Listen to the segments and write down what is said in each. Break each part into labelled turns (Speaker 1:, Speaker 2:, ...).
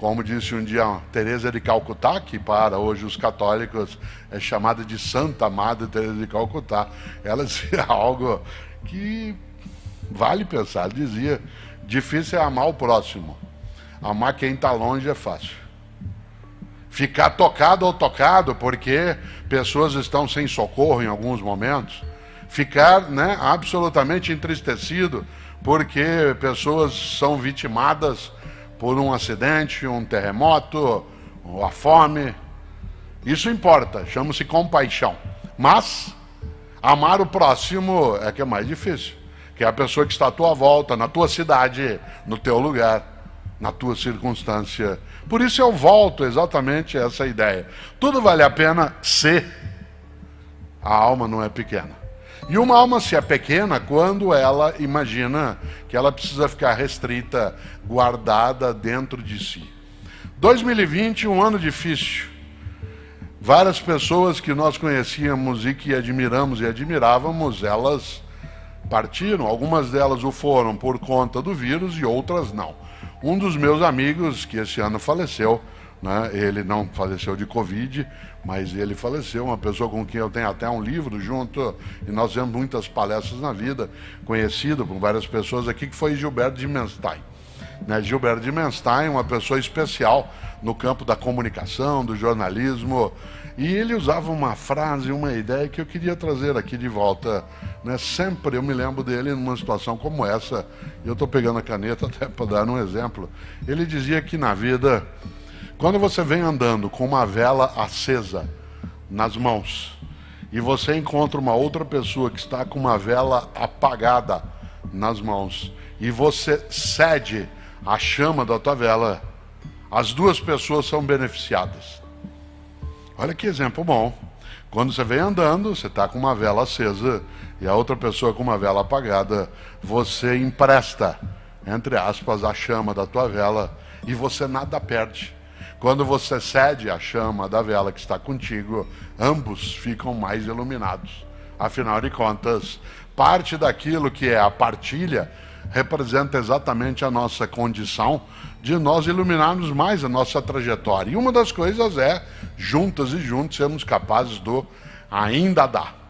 Speaker 1: Como disse um dia Teresa de Calcutá, que para hoje os católicos é chamada de Santa Madre Teresa de Calcutá, ela dizia algo que vale pensar. Ela dizia: difícil é amar o próximo, amar quem está longe é fácil. Ficar tocado ou tocado porque pessoas estão sem socorro em alguns momentos, ficar, né, absolutamente entristecido porque pessoas são vitimadas por um acidente, um terremoto, a fome, isso importa, chama-se compaixão. Mas amar o próximo é que é mais difícil, que é a pessoa que está à tua volta, na tua cidade, no teu lugar, na tua circunstância. Por isso eu volto exatamente a essa ideia. Tudo vale a pena se a alma não é pequena. E uma alma se é pequena quando ela imagina que ela precisa ficar restrita, guardada dentro de si. 2020, um ano difícil. Várias pessoas que nós conhecíamos e que admiramos e admirávamos, elas partiram. Algumas delas o foram por conta do vírus e outras não. Um dos meus amigos, que esse ano faleceu, né, ele não faleceu de Covid, mas ele faleceu, uma pessoa com quem eu tenho até um livro junto, e nós fizemos muitas palestras na vida, conhecido por várias pessoas aqui, que foi Gilberto Dimenstein. Né, Gilberto Dimenstein, uma pessoa especial no campo da comunicação, do jornalismo, e ele usava uma frase, uma ideia que eu queria trazer aqui de volta. Né? Sempre eu me lembro dele numa situação como essa, e eu estou pegando a caneta até para dar um exemplo. Ele dizia que na vida, quando você vem andando com uma vela acesa nas mãos e você encontra uma outra pessoa que está com uma vela apagada nas mãos e você cede a chama da tua vela, as duas pessoas são beneficiadas. Olha que exemplo bom. Quando você vem andando, você está com uma vela acesa e a outra pessoa com uma vela apagada, você empresta, entre aspas, a chama da tua vela e você nada perde. Quando você cede a chama da vela que está contigo, ambos ficam mais iluminados. Afinal de contas, parte daquilo que é a partilha representa exatamente a nossa condição de nós iluminarmos mais a nossa trajetória. E uma das coisas é, juntas e juntos, sermos capazes do ainda dar.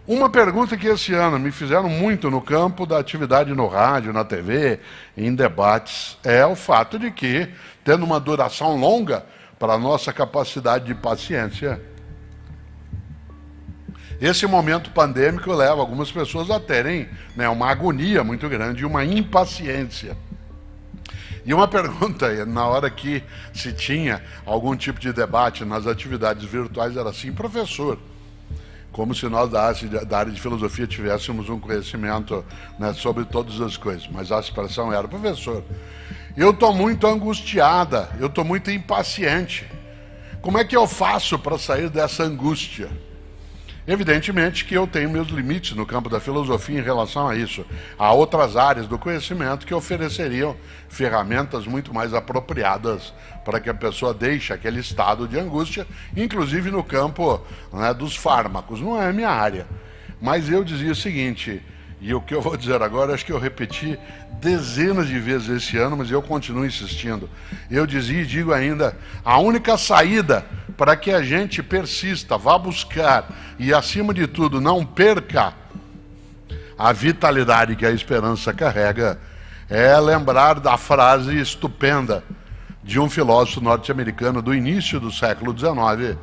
Speaker 1: Uma pergunta que esse ano me fizeram muito no campo da atividade no rádio, na TV, em debates, é o fato de que, tendo uma duração longa para a nossa capacidade de paciência, esse momento pandêmico leva algumas pessoas a terem, né, uma agonia muito grande e uma impaciência. E uma pergunta, na hora que se tinha algum tipo de debate nas atividades virtuais, era assim: professor, como se nós da área de filosofia tivéssemos um conhecimento, né, sobre todas as coisas, mas a expressão era: professor, eu estou muito angustiada, eu estou muito impaciente, como é que eu faço para sair dessa angústia? Evidentemente que eu tenho meus limites no campo da filosofia em relação a isso. Há outras áreas do conhecimento que ofereceriam ferramentas muito mais apropriadas para que a pessoa deixe aquele estado de angústia, inclusive no campo, né, dos fármacos. Não é a minha área. Mas eu dizia o seguinte, e o que eu vou dizer agora, acho que eu repeti dezenas de vezes esse ano, mas eu continuo insistindo. Eu dizia e digo ainda: a única saída para que a gente persista, vá buscar e, acima de tudo, não perca a vitalidade que a esperança carrega, é lembrar da frase estupenda de um filósofo norte-americano do início do século XIX,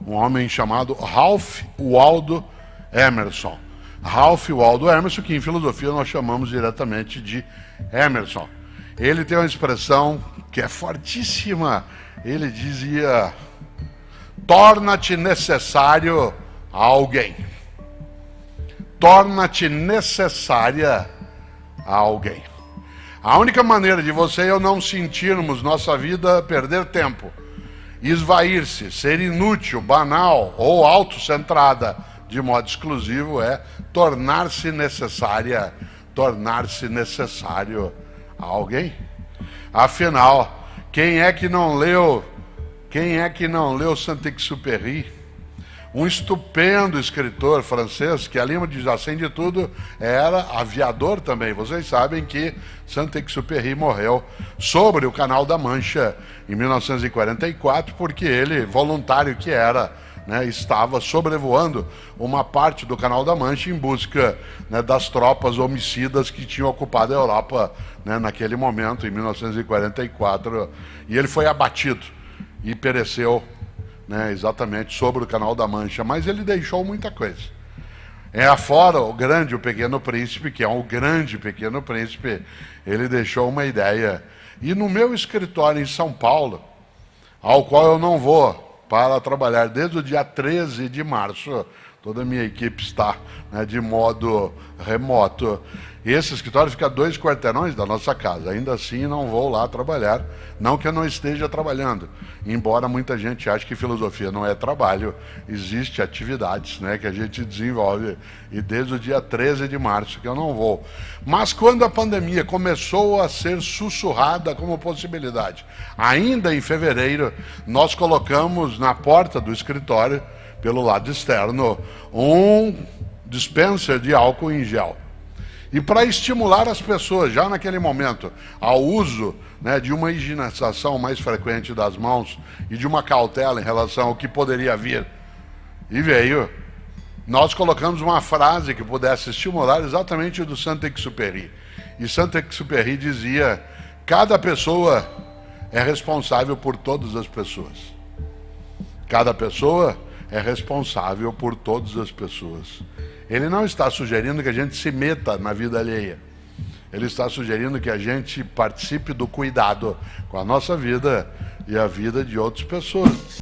Speaker 1: um homem chamado Ralph Waldo Emerson. Ralph Waldo Emerson, que em filosofia nós chamamos diretamente de Emerson. Ele tem uma expressão que é fortíssima. Ele dizia: torna-te necessário a alguém. Torna-te necessária a alguém. A única maneira de você e eu não sentirmos nossa vida perder tempo, esvair-se, ser inútil, banal ou autocentrada de modo exclusivo é tornar-se necessária, tornar-se necessário a alguém. Afinal, quem é que não leu Saint-Exupéry? um estupendo escritor francês, que além de acima de tudo era aviador também. Vocês sabem que Saint-Exupéry morreu sobre o Canal da Mancha em 1944, porque ele, voluntário que era, né, estava sobrevoando uma parte do Canal da Mancha em busca, né, das tropas homicidas que tinham ocupado a Europa, né, naquele momento, em 1944, e ele foi abatido e pereceu, né, exatamente sobre o Canal da Mancha, mas ele deixou muita coisa. Afora o Grande e o Pequeno Príncipe, que é um grande Pequeno Príncipe, ele deixou uma ideia. E no meu escritório em São Paulo, ao qual eu não vou para trabalhar desde o dia 13 de março, toda a minha equipe está, né, de modo remoto. E esse escritório fica a 2 quarteirões da nossa casa. Ainda assim, não vou lá trabalhar. Não que eu não esteja trabalhando. Embora muita gente ache que filosofia não é trabalho, existe atividades, né, que a gente desenvolve. E desde o dia 13 de março que eu não vou. Mas quando a pandemia começou a ser sussurrada como possibilidade, ainda em fevereiro, nós colocamos na porta do escritório, pelo lado externo, um dispenser de álcool em gel. E para estimular as pessoas, já naquele momento, ao uso, né, de uma higienização mais frequente das mãos e de uma cautela em relação ao que poderia vir, e veio, nós colocamos uma frase que pudesse estimular exatamente do Saint-Exupéry. E Saint-Exupéry dizia: cada pessoa é responsável por todas as pessoas. Cada pessoa é responsável por todas as pessoas. Ele não está sugerindo que a gente se meta na vida alheia. Ele está sugerindo que a gente participe do cuidado com a nossa vida e a vida de outras pessoas.